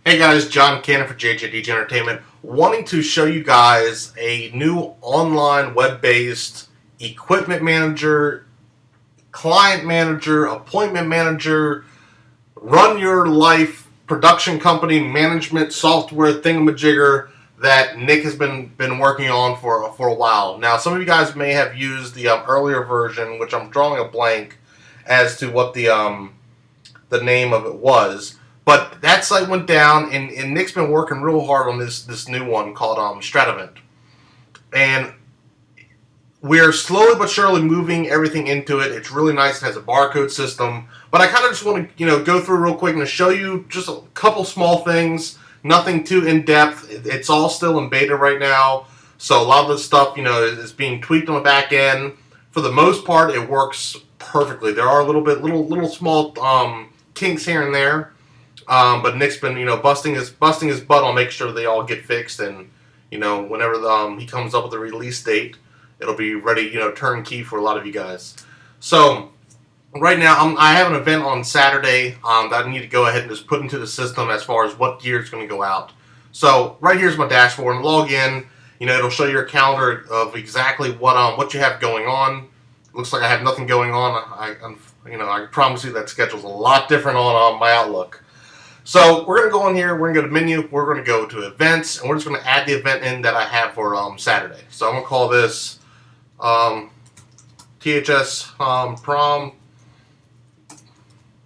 Hey guys, John Cannon for JJDG Entertainment, wanting to show you guys a new online web-based equipment manager, client manager, appointment manager, run your life production company management software thingamajigger that Nick has been working on for a while. Now, some of you guys may have used the earlier version, which I'm drawing a blank as to what the name of it was. But that site went down, and Nick's been working real hard on this new one called Straitivent. And we're slowly but surely moving everything into it. It's really nice. It has a barcode system. But I kind of just want to go through real quick and show you just a couple small things. Nothing too in depth. It's all still in beta right now. So a lot of this stuff is being tweaked on the back end. For the most part, it works perfectly. There are little small kinks here and there. But Nick's been, busting his butt on making sure they all get fixed, and whenever he comes up with a release date, it'll be ready, turnkey for a lot of you guys. So right now, I have an event on Saturday that I need to go ahead and just put into the system as far as what gear is going to go out. So right here's my dashboard. And log in. It'll show you a calendar of exactly what you have going on. It looks like I have nothing going on. I promise you that schedule's a lot different on my Outlook. So we're going to go in here, we're going to go to menu, we're going to go to events, and we're just going to add the event in that I have for Saturday. So I'm going to call this THS prom.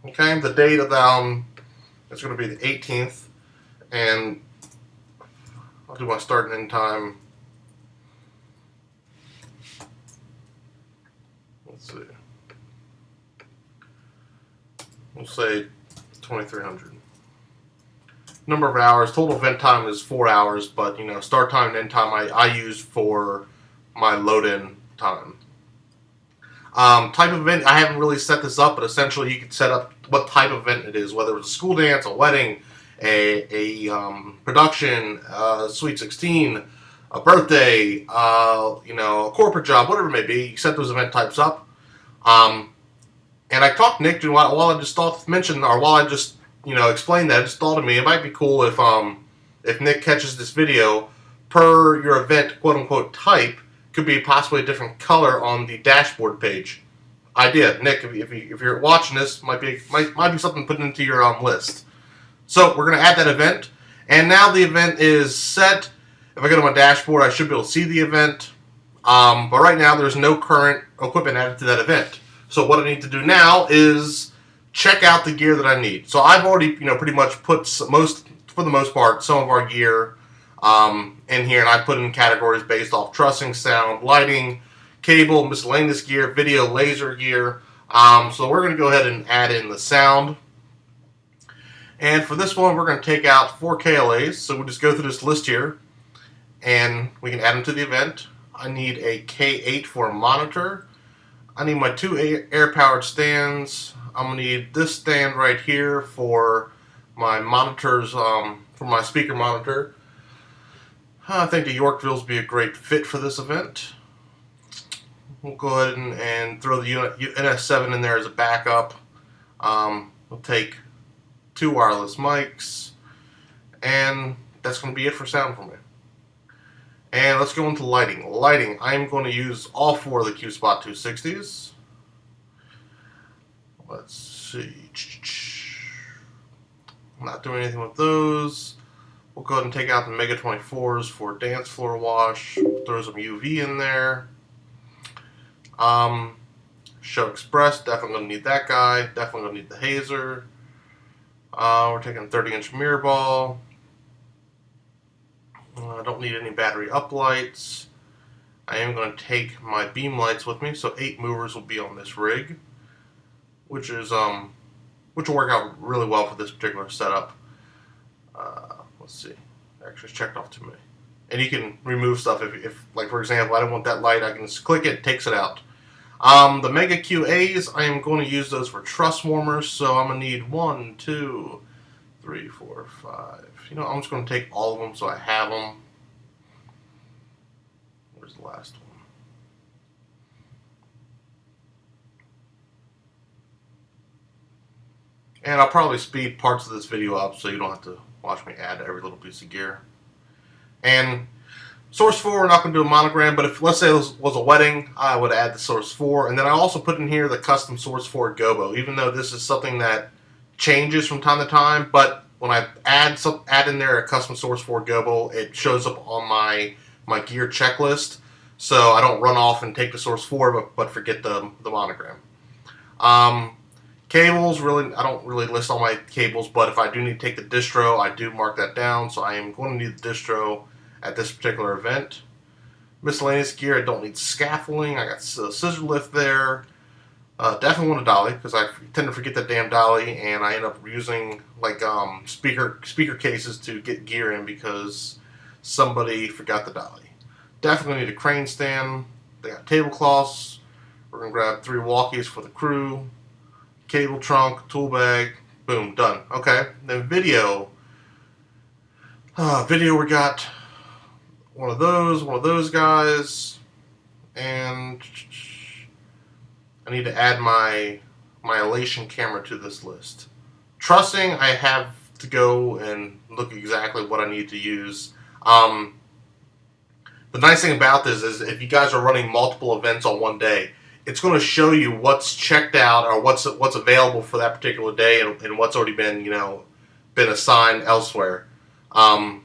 Okay, the date of it's going to be the 18th, and I'll do my start and end time. Let's see. We'll say 2300. Number of hours, total event time is 4 hours, but start time and end time I use for my load-in time. Type of event, I haven't really set this up, but essentially you can set up what type of event it is, whether it's a school dance, a wedding, a production, Sweet 16, a birthday, a corporate job, whatever it may be. You set those event types up. And I talked to Nick while I just explain that. It just thought to me it might be cool if Nick catches this video per your event quote unquote type could be possibly a different color on the dashboard page. Idea, Nick, if you're watching this, might be something to put into your list. So we're gonna add that event, and now the event is set. If I go to my dashboard, I should be able to see the event. But right now there's no current equipment added to that event. So what I need to do now is check out the gear that I need. So I've already, pretty much put for the most part, some of our gear in here, and I put in categories based off trussing, sound, lighting, cable, miscellaneous gear, video, laser gear. So we're going to go ahead and add in the sound. And for this one, we're going to take out 4 KLAs. So we'll just go through this list here, and we can add them to the event. I need a K8 for a monitor. I need my 2 air-powered stands. I'm going to need this stand right here for my monitors, for my speaker monitor. I think the Yorkville's be a great fit for this event. We'll go ahead and throw the NS7 in there as a backup. We'll take 2 wireless mics, and that's going to be it for sound for me. And let's go into lighting. Lighting, I'm going to use all 4 of the Q-Spot 260s. Let's see. I'm not doing anything with those. We'll go ahead and take out the Mega 24s for dance floor wash. Throw some UV in there. Show Express, definitely going to need that guy. Definitely going to need the hazer. We're taking 30-inch mirror ball. I don't need any battery up lights. I am going to take my beam lights with me, so 8 movers will be on this rig, which will work out really well for this particular setup. Let's see, actually it's checked off to me. And you can remove stuff if like for example, I don't want that light, I can just click it, takes it out. The Mega QAs, I am going to use those for truss warmers, so I'm going to need 1, 2, 3, 4, 5. I'm just going to take all of them so I have them. Where's the last one? And I'll probably speed parts of this video up so you don't have to watch me add every little piece of gear. And source 4, we're not going to do a monogram, but if, let's say this was a wedding, I would add the source 4. And then I also put in here the custom source 4 gobo, even though this is something that changes from time to time. But when I add in there a custom source 4 gobo, it shows up on my gear checklist. So I don't run off and take the source 4, but forget the monogram. Cables, really, I don't really list all my cables, but if I do need to take the distro, I do mark that down. So I am going to need the distro at this particular event. Miscellaneous gear, I don't need scaffolding. I got scissor lift there. Definitely want a dolly because I tend to forget that damn dolly, and I end up using like speaker cases to get gear in because somebody forgot the dolly. Definitely need a crane stand. They got tablecloths. We're gonna grab 3 walkies for the crew. Cable trunk, tool bag, boom, done. Okay, then video. Video, we got one of those guys, and I need to add my elation camera to this list. Trussing, I have to go and look exactly what I need to use. The nice thing about this is if you guys are running multiple events on one day, it's going to show you what's checked out or what's available for that particular day and what's already been been assigned elsewhere. So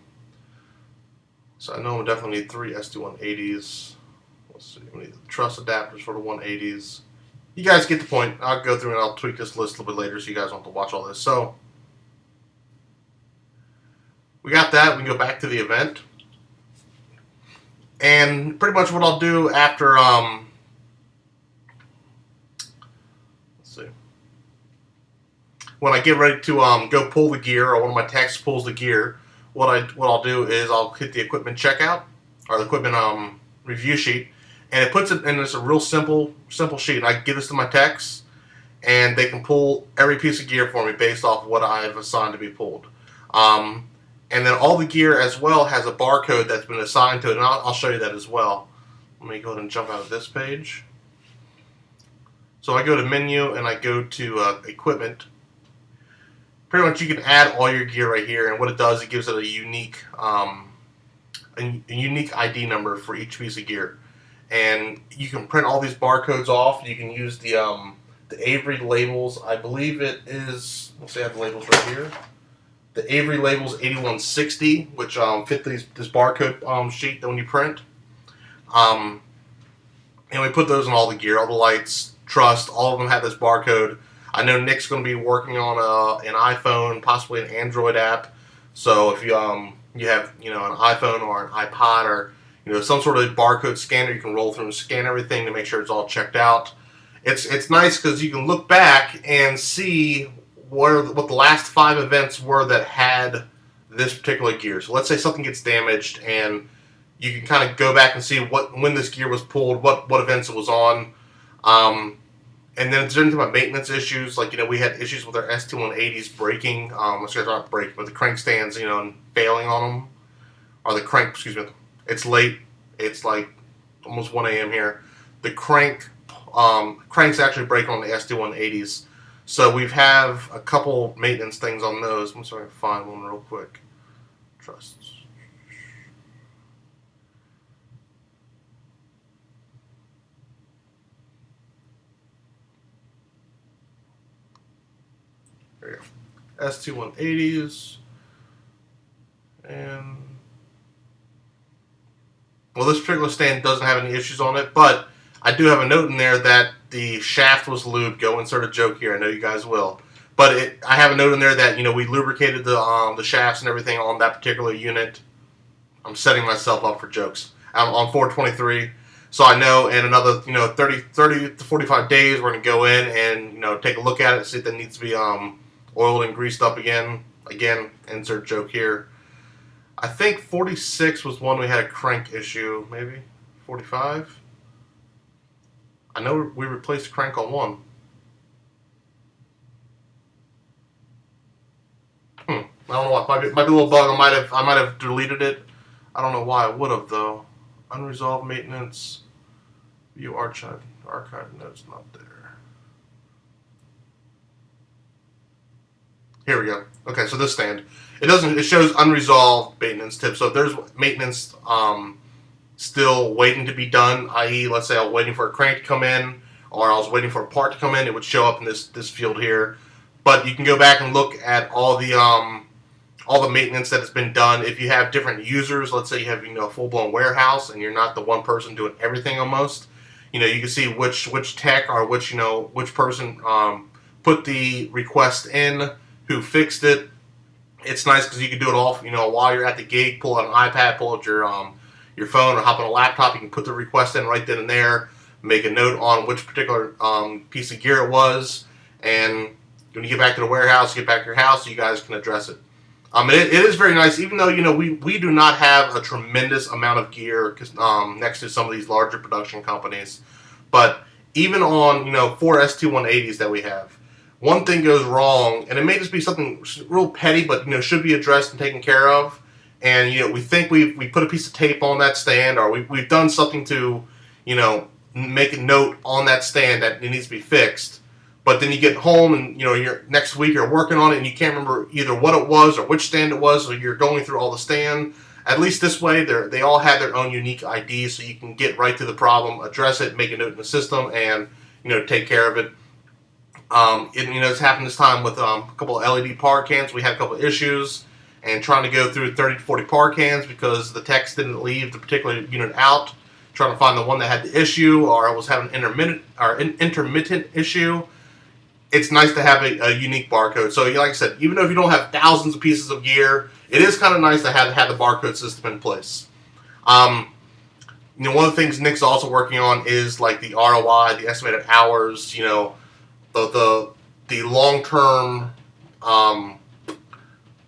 I know we definitely need 3 SD180s. Let's see, we need the truss adapters for the 180s. You guys get the point. I'll go through and I'll tweak this list a little bit later so you guys don't have to watch all this. So we got that. We can go back to the event. And pretty much what I'll do after when I get ready to go pull the gear, or one of my techs pulls the gear, what I'll do is I'll hit the equipment checkout or the equipment review sheet, and it puts it in this a real simple sheet. I give this to my techs, and they can pull every piece of gear for me based off what I've assigned to be pulled. And then all the gear as well has a barcode that's been assigned to it, and I'll show you that as well. Let me go ahead and jump out of this page. So I go to menu and I go to equipment. Pretty much you can add all your gear right here, and what it does, it gives it a unique ID number for each piece of gear. And you can print all these barcodes off. You can use the Avery labels. I believe it is, let's see, I have the labels right here. The Avery labels 8160, which fit this barcode sheet that when you print. And we put those in all the gear, all the lights, truss, all of them have this barcode. I know Nick's going to be working on an iPhone, possibly an Android app. So if you you have an iPhone or an iPod or some sort of barcode scanner, you can roll through and scan everything to make sure it's all checked out. It's nice because you can look back and see what the last 5 events were that had this particular gear. So let's say something gets damaged, and you can kind of go back and see when this gear was pulled, what events it was on. And then if there's anything about maintenance issues, like we had issues with our ST180s breaking. Let's say not breaking, but the crank stands, and failing on them, or the crank. Excuse me. It's late. It's like almost 1 a.m. here. The cranks actually break on the ST180s. So we have a couple maintenance things on those. I'm sorry, find one real quick. Trusts. There you go. ST180s. And well, this particular stand doesn't have any issues on it, but I do have a note in there that the shaft was lubed. Go insert a joke here. I know you guys will. But I have a note in there that we lubricated the shafts and everything on that particular unit. I'm setting myself up for jokes. I'm on 423. So I know in another 30 to 45 days we're going to go in and take a look at it, see if that needs to be oiled and greased up again. Again, insert joke here. I think 46 was one we had a crank issue. Maybe 45. I know we replaced the crank on one. I don't know why. Might be a little bug. I might have deleted it. I don't know why I would have though. Unresolved maintenance. View archive notes not there. Here we go. Okay, so this stand, it shows unresolved maintenance tips. So if there's maintenance still waiting to be done, i.e., let's say I was waiting for a crank to come in, or I was waiting for a part to come in, it would show up in this field here. But you can go back and look at all the maintenance that has been done. If you have different users, let's say you have a full blown warehouse and you're not the one person doing everything almost, you can see which tech or which person put the request in, who fixed it. It's nice because you can do it all while you're at the gig. Pull out an iPad, pull out your phone, or hop on a laptop. You can put the request in right then and there. Make a note on which particular piece of gear it was, and when you get back to the warehouse, get back to your house, you guys can address it. It is very nice, even though we do not have a tremendous amount of gear next to some of these larger production companies. But even on 4 ST180s that we have, one thing goes wrong, and it may just be something real petty, but should be addressed and taken care of. And we think we put a piece of tape on that stand, or we've done something to make a note on that stand that it needs to be fixed. But then you get home and you're next week you're working on it and you can't remember either what it was or which stand it was, so you're going through all the stand. At least this way, they all have their own unique IDs, so you can get right to the problem, address it, make a note in the system, and take care of it. It's happened this time with a couple of LED par cans. We had a couple of issues, and trying to go through 30 to 40 par cans because the techs didn't leave the particular unit out. Trying to find the one that had the issue, or it was having an intermittent issue. It's nice to have a unique barcode. So, like I said, even though if you don't have thousands of pieces of gear, it is kind of nice to have the barcode system in place. One of the things Nick's also working on is like the ROI, the estimated hours. The long-term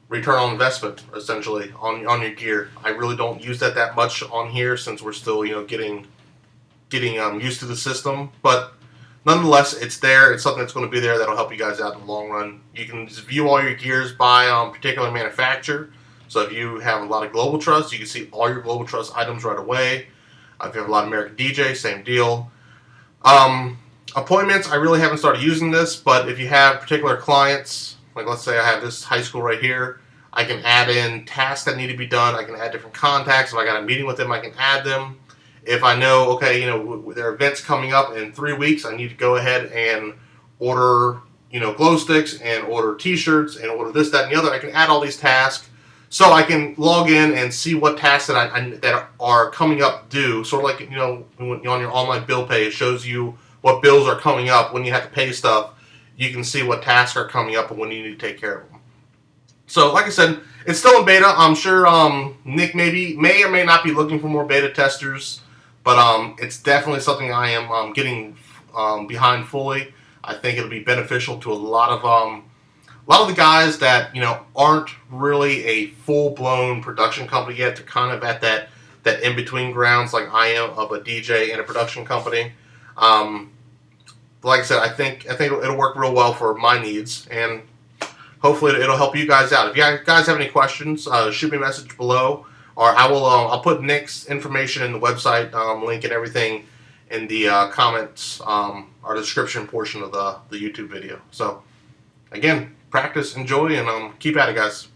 return on investment, essentially, on your gear. I really don't use that much on here since we're still getting used to the system, but nonetheless, it's there. It's something that's going to be there that'll help you guys out in the long run. You can just view all your gears by particular manufacturer. So if you have a lot of Global Trust, you can see all your Global Trust items right away. If you have a lot of American DJ, same deal. Appointments, I really haven't started using this, but if you have particular clients, like let's say I have this high school right here, I can add in tasks that need to be done. I can add different contacts. If I got a meeting with them, I can add them. If I know, okay, there are events coming up in 3 weeks, I need to go ahead and order, glow sticks and order t-shirts and order this, that, and the other. I can add all these tasks so I can log in and see what tasks that are coming up due. Sort of like, when you're on your online bill pay, it shows you what bills are coming up. When you have to pay stuff, you can see what tasks are coming up and when you need to take care of them. So, like I said, it's still in beta. I'm sure Nick may or may not be looking for more beta testers, but it's definitely something I am getting behind fully. I think it'll be beneficial to a lot of the guys that aren't really a full-blown production company yet. They're kind of at that in-between grounds, like I am, of a DJ and a production company. Like I said, I think it'll work real well for my needs, and hopefully it'll help you guys out. If you guys have any questions, shoot me a message below, or I'll put Nick's information in the website link and everything in the comments or description portion of the YouTube video. So again, practice, enjoy, and keep at it, guys.